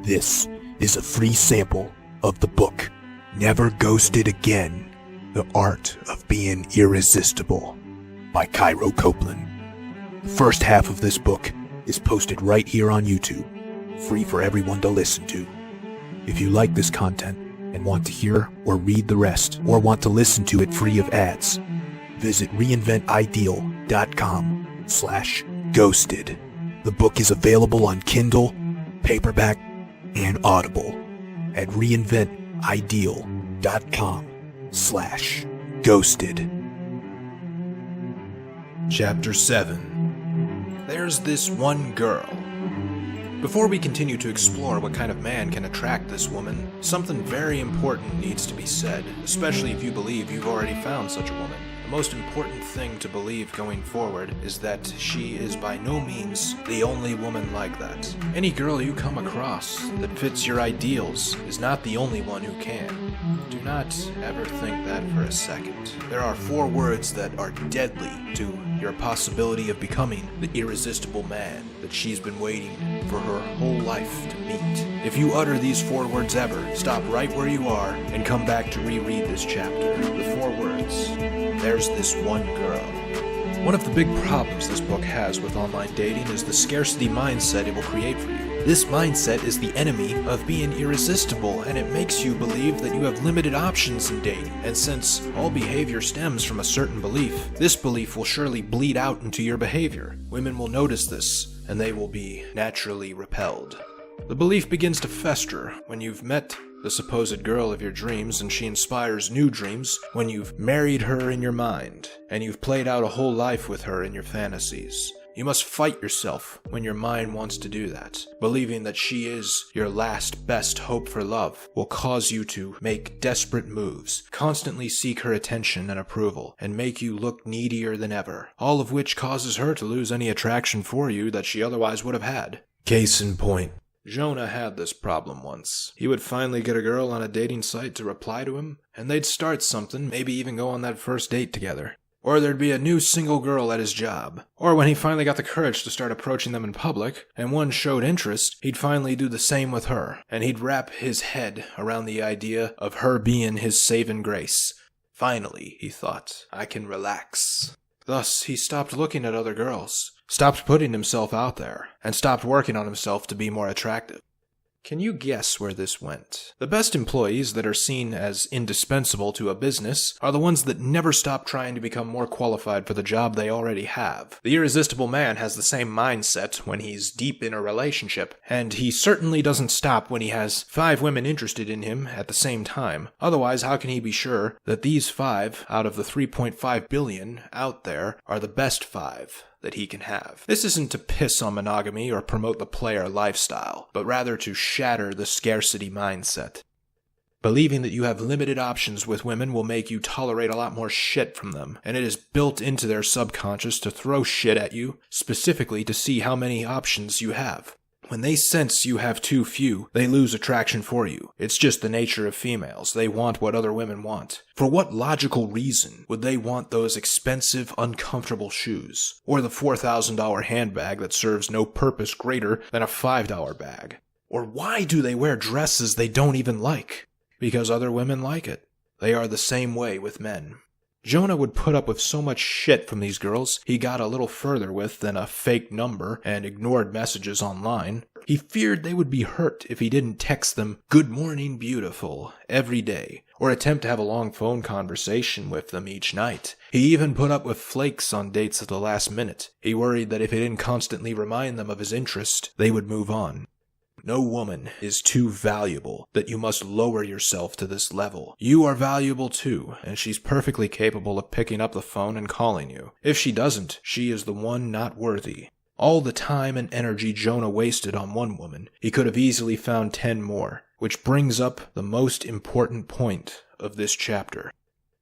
This is a free sample of the book, Never Ghosted Again, The Art of Being Irresistible, by Cairo, Copeland. The first half of this book is posted right here on YouTube, free for everyone to listen to. If you like this content and want to hear or read the rest, or want to listen to it free of ads, visit reinventideal.com/ghosted. The book is available on Kindle, paperback, and Audible at reinventideal.com/ghosted. Chapter 7. There's this one girl. Before we continue to explore what kind of man can attract this woman, something very important needs to be said, especially if you believe you've already found such a woman. The most important thing to believe going forward is that she is by no means the only woman like that. Any girl you come across that fits your ideals is not the only one who can. Do not ever think that for a second. There are 4 words that are deadly to your possibility of becoming the irresistible man that she's been waiting for her whole life to meet. If you utter these 4 words ever, stop right where you are and come back to reread this chapter. The 4 words. There's this one girl. One of the big problems this book has with online dating is the scarcity mindset it will create for you. This mindset is the enemy of being irresistible, and it makes you believe that you have limited options in dating. And since all behavior stems from a certain belief, this belief will surely bleed out into your behavior. Women will notice this, and they will be naturally repelled. The belief begins to fester when you've met the supposed girl of your dreams, and she inspires new dreams when you've married her in your mind, and you've played out a whole life with her in your fantasies. You must fight yourself when your mind wants to do that. Believing that she is your last best hope for love will cause you to make desperate moves, constantly seek her attention and approval, and make you look needier than ever, all of which causes her to lose any attraction for you that she otherwise would have had. Case in point. Jonah had this problem once. He would finally get a girl on a dating site to reply to him, and they'd start something, maybe even go on that first date together. Or there'd be a new single girl at his job. Or when he finally got the courage to start approaching them in public, and one showed interest, he'd finally do the same with her, and he'd wrap his head around the idea of her being his saving grace. Finally, he thought, I can relax. Thus, he stopped looking at other girls, stopped putting himself out there, and stopped working on himself to be more attractive. Can you guess where this went? The best employees that are seen as indispensable to a business are the ones that never stop trying to become more qualified for the job they already have. The irresistible man has the same mindset when he's deep in a relationship, and he certainly doesn't stop when he has 5 women interested in him at the same time. Otherwise, how can he be sure that these 5 out of the 3.5 billion out there are the best 5 that he can have? This isn't to piss on monogamy or promote the player lifestyle, but rather to shatter the scarcity mindset. Believing that you have limited options with women will make you tolerate a lot more shit from them, and it is built into their subconscious to throw shit at you, specifically to see how many options you have. When they sense you have too few, they lose attraction for you. It's just the nature of females. They want what other women want. For what logical reason would they want those expensive, uncomfortable shoes? Or the $4,000 handbag that serves no purpose greater than a $5 bag? Or why do they wear dresses they don't even like? Because other women like it. They are the same way with men. Jonah would put up with so much shit from these girls he got a little further with than a fake number and ignored messages online. He feared they would be hurt if he didn't text them, "Good morning, beautiful," every day, or attempt to have a long phone conversation with them each night. He even put up with flakes on dates at the last minute. He worried that if he didn't constantly remind them of his interest, they would move on. No woman is too valuable that you must lower yourself to this level. You are valuable too, and she's perfectly capable of picking up the phone and calling you. If she doesn't, she is the one not worthy. All the time and energy Jonah wasted on one woman, he could have easily found 10 more, which brings up the most important point of this chapter.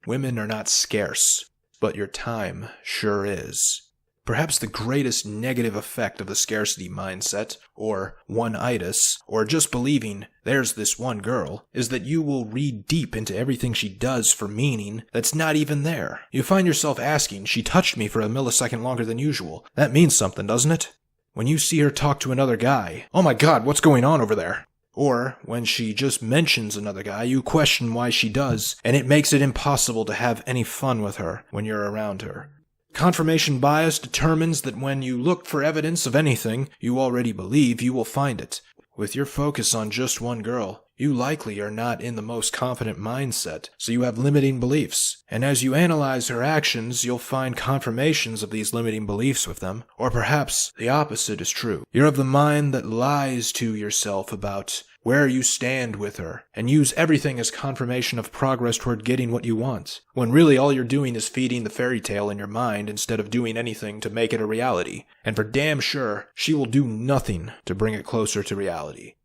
Women are not scarce, but your time sure is. Perhaps the greatest negative effect of the scarcity mindset, or one-itis, or just believing there's this one girl, is that you will read deep into everything she does for meaning that's not even there. You find yourself asking, she touched me for a millisecond longer than usual. That means something, doesn't it? When you see her talk to another guy, oh my god, what's going on over there? Or, when she just mentions another guy, you question why she does, and it makes it impossible to have any fun with her when you're around her. Confirmation bias determines that when you look for evidence of anything you already believe, you will find it. With your focus on just one girl, you likely are not in the most confident mindset, so you have limiting beliefs. And as you analyze her actions, you'll find confirmations of these limiting beliefs with them. Or perhaps the opposite is true. You're of the mind that lies to yourself about where you stand with her, and use everything as confirmation of progress toward getting what you want, when really all you're doing is feeding the fairy tale in your mind instead of doing anything to make it a reality. And for damn sure, she will do nothing to bring it closer to reality.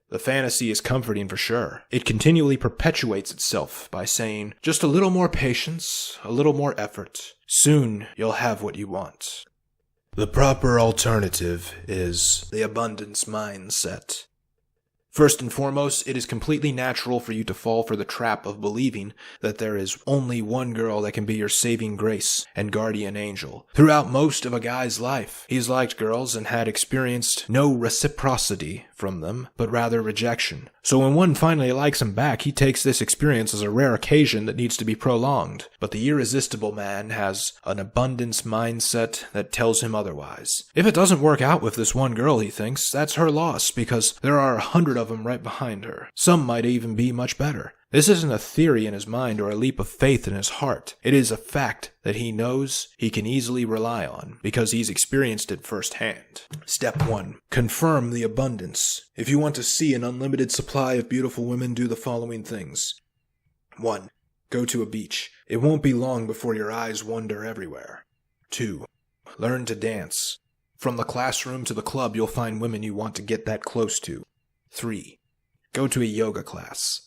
The fantasy is comforting for sure. It continually perpetuates itself by saying, just a little more patience, a little more effort. Soon you'll have what you want. The proper alternative is the abundance mindset. First and foremost, it is completely natural for you to fall for the trap of believing that there is only one girl that can be your saving grace and guardian angel. Throughout most of a guy's life, he's liked girls and had experienced no reciprocity from them, but rather rejection. So when one finally likes him back, he takes this experience as a rare occasion that needs to be prolonged. But the irresistible man has an abundance mindset that tells him otherwise. If it doesn't work out with this one girl, he thinks, that's her loss, because there are 100 of them right behind her. Some might even be much better. This isn't a theory in his mind or a leap of faith in his heart. It is a fact that he knows he can easily rely on because he's experienced it firsthand. Step 1. Confirm the abundance. If you want to see an unlimited supply of beautiful women, do the following things. 1. Go to a beach. It won't be long before your eyes wander everywhere. 2. Learn to dance. From the classroom to the club, you'll find women you want to get that close to. 3. Go to a yoga class.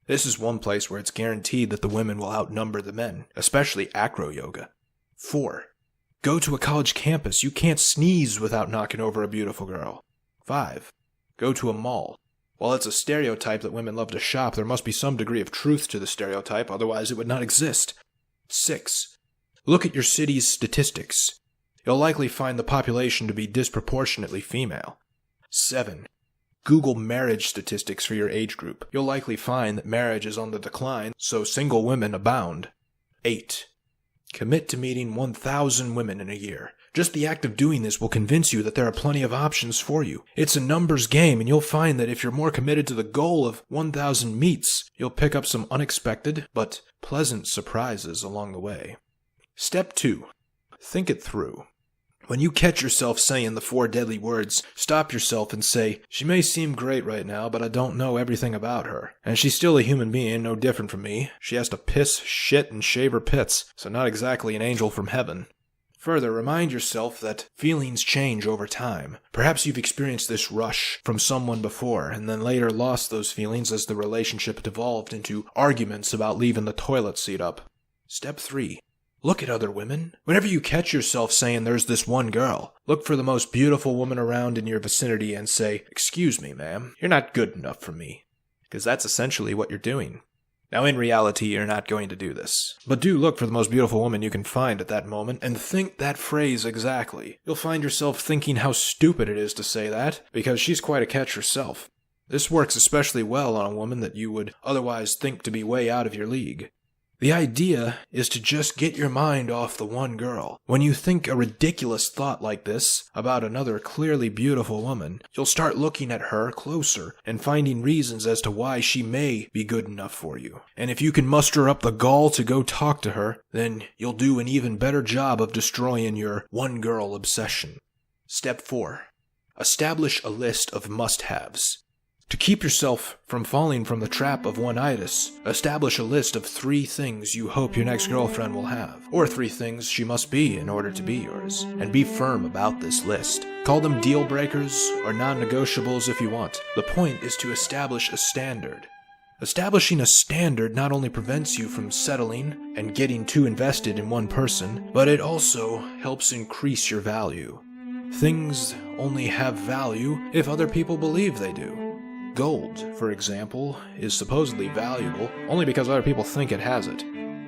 This is one place where it's guaranteed that the women will outnumber the men, especially acro yoga. 4. Go to a college campus. You can't sneeze without knocking over a beautiful girl. 5. Go to a mall. While it's a stereotype that women love to shop, there must be some degree of truth to the stereotype, otherwise it would not exist. 6. Look at your city's statistics. You'll likely find the population to be disproportionately female. 7. Google marriage statistics for your age group. You'll likely find that marriage is on the decline, so single women abound. 8. Commit to meeting 1,000 women in a year. Just the act of doing this will convince you that there are plenty of options for you. It's a numbers game, and you'll find that if you're more committed to the goal of 1,000 meets, you'll pick up some unexpected but pleasant surprises along the way. Step 2. Think it through. When you catch yourself saying the 4 deadly words, stop yourself and say, she may seem great right now, but I don't know everything about her. And she's still a human being, no different from me. She has to piss, shit, and shave her pits, so not exactly an angel from heaven. Further, remind yourself that feelings change over time. Perhaps you've experienced this rush from someone before, and then later lost those feelings as the relationship devolved into arguments about leaving the toilet seat up. Step 3. Look at other women. Whenever you catch yourself saying there's this one girl, look for the most beautiful woman around in your vicinity and say, excuse me, ma'am, you're not good enough for me. Because that's essentially what you're doing. Now, in reality, you're not going to do this. But do look for the most beautiful woman you can find at that moment and think that phrase exactly. You'll find yourself thinking how stupid it is to say that, because she's quite a catch herself. This works especially well on a woman that you would otherwise think to be way out of your league. The idea is to just get your mind off the one girl. When you think a ridiculous thought like this about another clearly beautiful woman, you'll start looking at her closer and finding reasons as to why she may be good enough for you. And if you can muster up the gall to go talk to her, then you'll do an even better job of destroying your one girl obsession. Step 4. Establish a list of must-haves. To keep yourself from falling from the trap of one-itis, establish a list of 3 things you hope your next girlfriend will have, or 3 things she must be in order to be yours, and be firm about this list. Call them deal breakers or non-negotiables if you want. The point is to establish a standard. Establishing a standard not only prevents you from settling and getting too invested in one person, but it also helps increase your value. Things only have value if other people believe they do. Gold, for example, is supposedly valuable only because other people think it has it.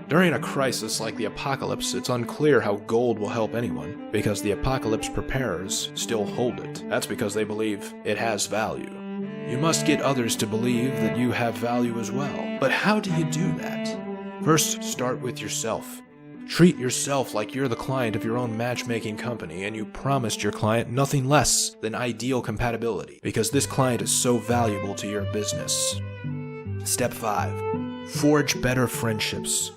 During a crisis like the apocalypse, it's unclear how gold will help anyone, because the apocalypse preparers still hold it. That's because they believe it has value. You must get others to believe that you have value as well. But how do you do that? First, start with yourself. Treat yourself like you're the client of your own matchmaking company and you promised your client nothing less than ideal compatibility, because this client is so valuable to your business. Step 5. Forge better friendships.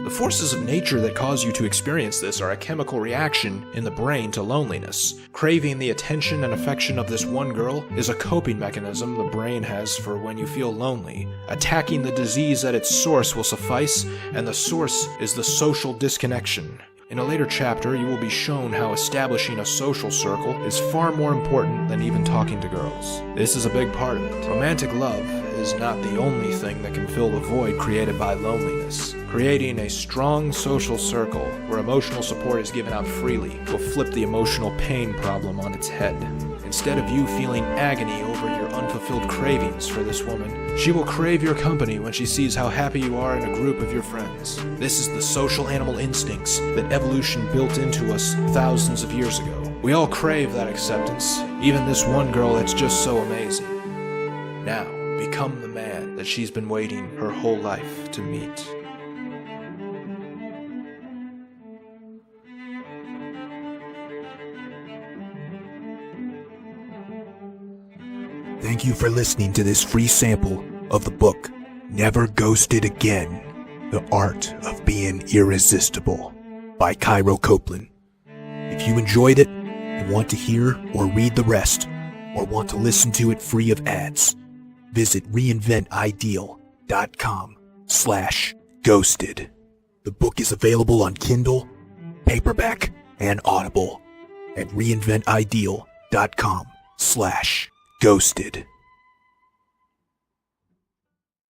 The forces of nature that cause you to experience this are a chemical reaction in the brain to loneliness. Craving the attention and affection of this one girl is a coping mechanism the brain has for when you feel lonely. Attacking the disease at its source will suffice, and the source is the social disconnection. In a later chapter, you will be shown how establishing a social circle is far more important than even talking to girls. This is a big part of it. Romantic love is not the only thing that can fill the void created by loneliness. Creating a strong social circle where emotional support is given out freely will flip the emotional pain problem on its head. Instead of you feeling agony over your unfulfilled cravings for this woman, she will crave your company when she sees how happy you are in a group of your friends. This is the social animal instincts that evolution built into us thousands of years ago. We all crave that acceptance, even this one girl that's just so amazing. Now, become the man that she's been waiting her whole life to meet. Thank you for listening to this free sample of the book, Never Ghosted Again, The Art of Being Irresistible by Cairo Copeland. If you enjoyed it and want to hear or read the rest, or want to listen to it free of ads, visit reinventideal.com/ghosted. The book is available on Kindle, paperback, and Audible at reinventideal.com/ghosted.